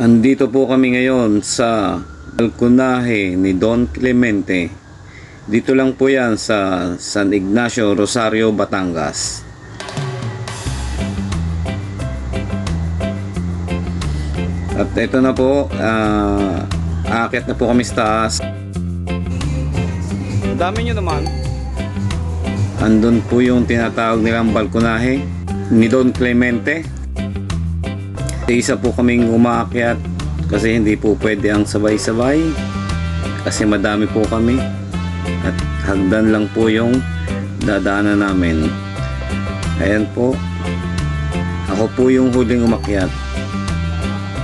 Andito po kami ngayon sa balkonahe ni Don Clemente. Dito lang po yan sa San Ignacio, Rosario, Batangas. At ito na po, aakyat na po kami sa taas. Dami nyo naman. Andun po yung tinatawag nilang balkonahe ni Don Clemente. Isa po kaming umaakyat kasi hindi po pwede ang sabay-sabay kasi madami po kami at hagdan lang po yung dadaanan namin. Ayan po, ako po yung huling umakyat,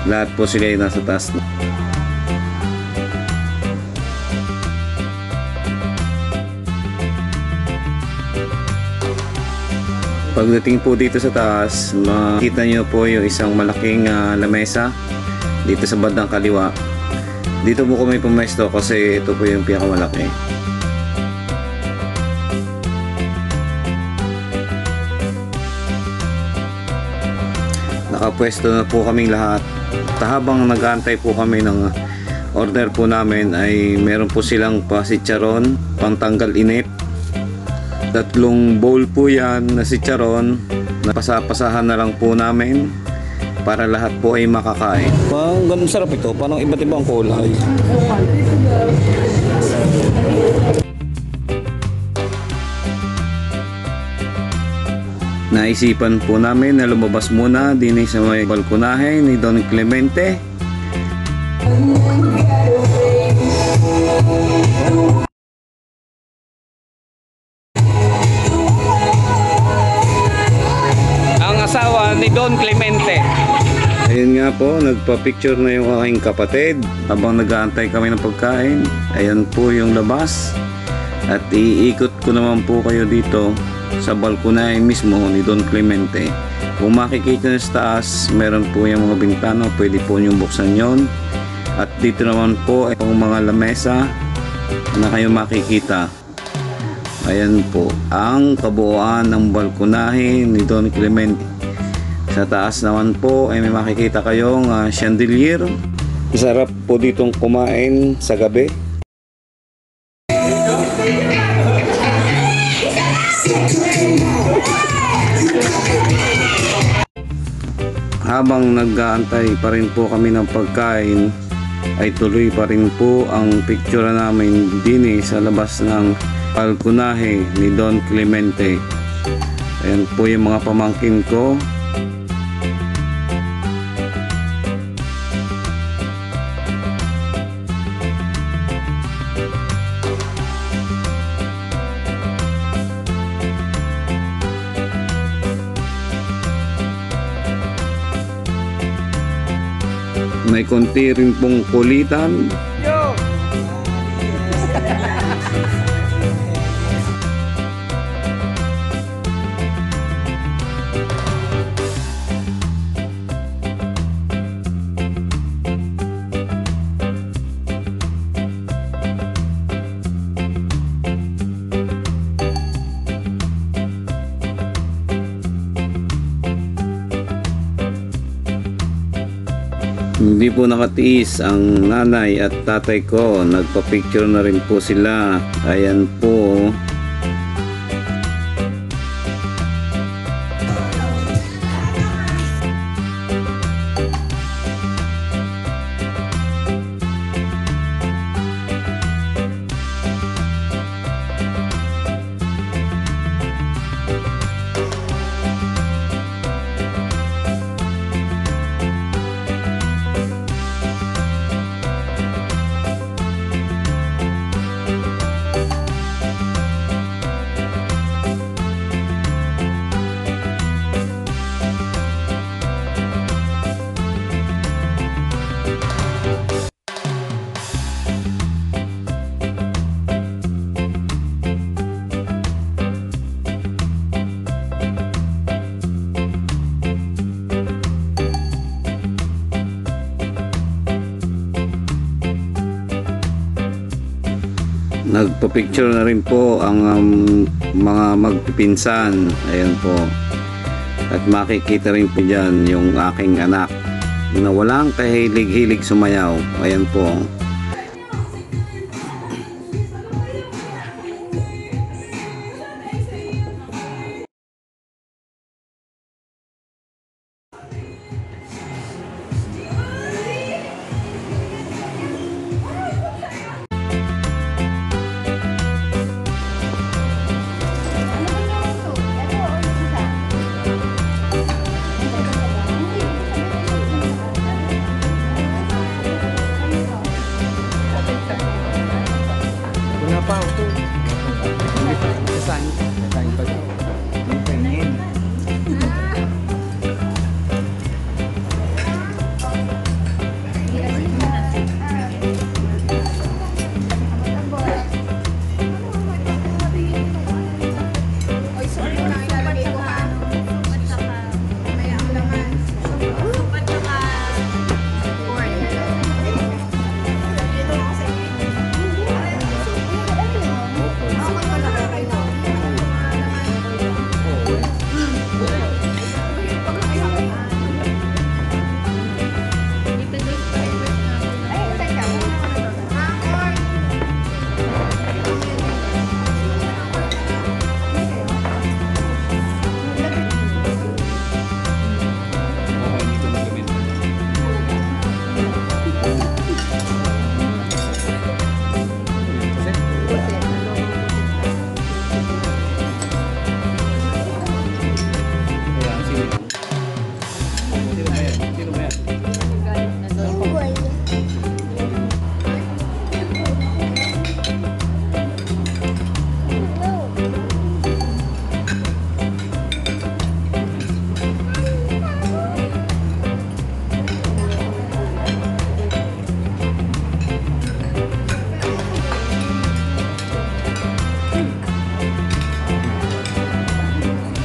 lahat po sila ay nasa taas na. Pagdating po dito sa taas, makita nyo po yung isang malaking lamesa dito sa bandang kaliwa. Dito po kami pumesto kasi ito po yung pinakamalaki. Nakapwesto na po kaming lahat. Habang nag-aantay po kami ng order po namin ay meron po silang pasitsaron, pantanggal inip. 3 bowl po yan na chicharon. Napasa-pasahan na lang po namin para lahat po ay makakain. Parang ganun sarap ito, parang iba't ibang kulay. Naisipan po namin na lumabas muna din sa may balkonahe ni Don Clemente. Asawa ni Don Clemente. Ayun nga po, nagpa-picture na yung aking kapatid habang nag-aantay kami ng pagkain. Ayan po yung labas. At iikot ko naman po kayo dito sa balkonahe mismo ni Don Clemente. Kung makikita nyo sa taas, meron po yung mga bintana, pwede po nyo buksan yon. At dito naman po ay yung mga lamesa na kayo makikita. Ayan po ang kabuuan ng balkonahe ni Don Clemente. Sa taas naman po ay may makikita kayong chandelier. Sarap po ditong kumain sa gabi. Habang nag-aantay pa rin po kami ng pagkain, ay tuloy pa rin po ang picture namin din sa labas ng balkonahe ni Don Clemente. Ayan po yung mga pamangkin ko. May konti rin pong kulitan. Hindi po nakatiis ang nanay at tatay ko, nagpa-picture na rin po sila. Ayan po. Nagpa-picture na rin po ang mga magpipinsan. Ayan po. At makikita rin po dyan yung aking anak. na walang kahilig-hilig sumayaw. Ayan po. Wala pa ako. Hindi pa. Kasahin. Kasahin pa. Hindi pa ingin.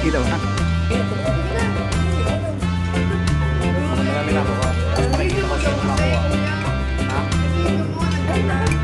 Kita ba? Marami na ako. Nakikita ko sino nakuha. Ha? Meron na yan.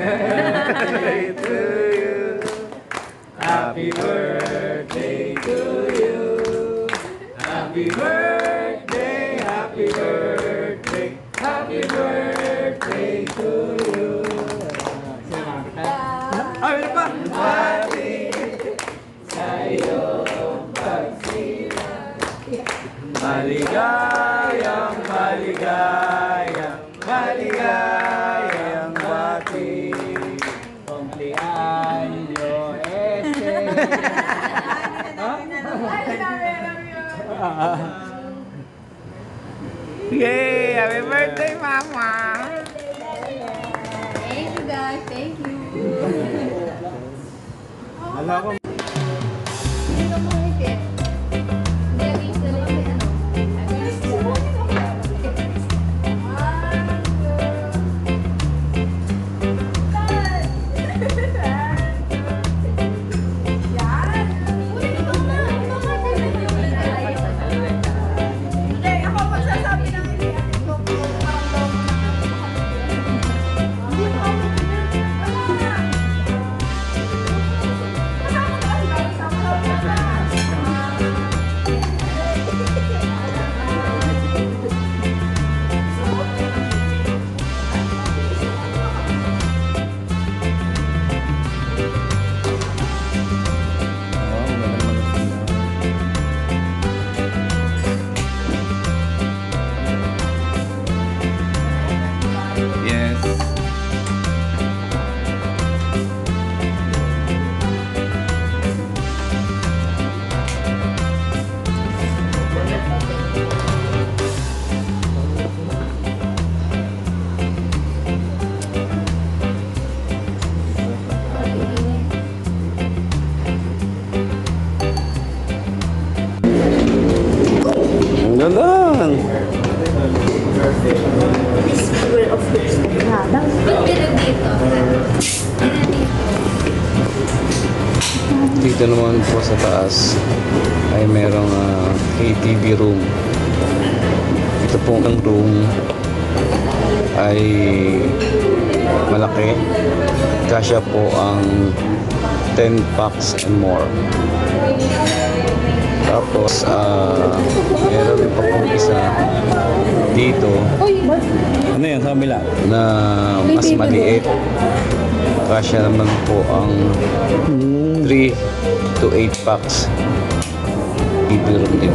birthday to you. Happy birthday to you. Happy birthday, happy birthday, happy birthday to you. Ay, meron pa! Happy sa'yo. maligayang bati. Cumpleaños este. Yay! Happy birthday, Mama! Thank you guys, thank you. Alam ko. Hindi ka mo higit. Hindi, against the limit, ano? Against the Yes. Ang galang! Ba't meron dito? Dito naman po sa taas ay merong ATV room. Ito po ang room ay malaki. Kasya po ang 10 packs and more. Tapos meron din pa pong isa dito Ano yan sa kabila? na mas maliit. Kasya naman po ang 3 to 8 packs. Bibiro din.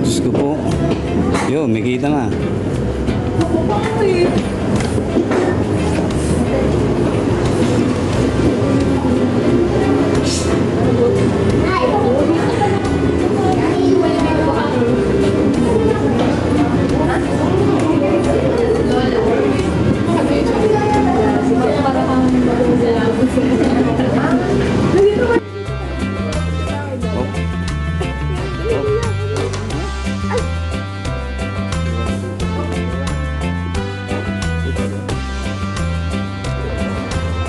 Diyos ko po. Yo, may kita nga.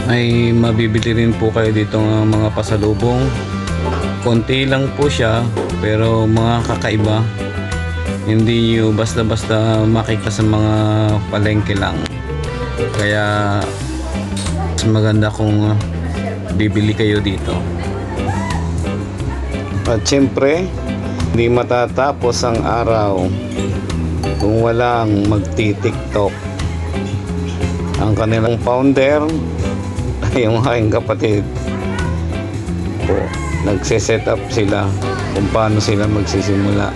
May mabibili rin po kayo dito ng mga pasalubong. Konti lang po siya pero mga kakaiba. Hindi nyo basta-basta makita sa mga palengke lang. Kaya mas maganda kung bibili kayo dito. At syempre, hindi matatapos ang araw kung walang magti-TikTok. Ang kanilang founder ay yung aking kapatid po. Nagse-set up sila kung paano sila magsisimula.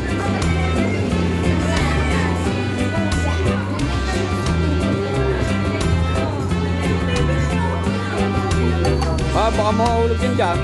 Baka mahulog yan dyan.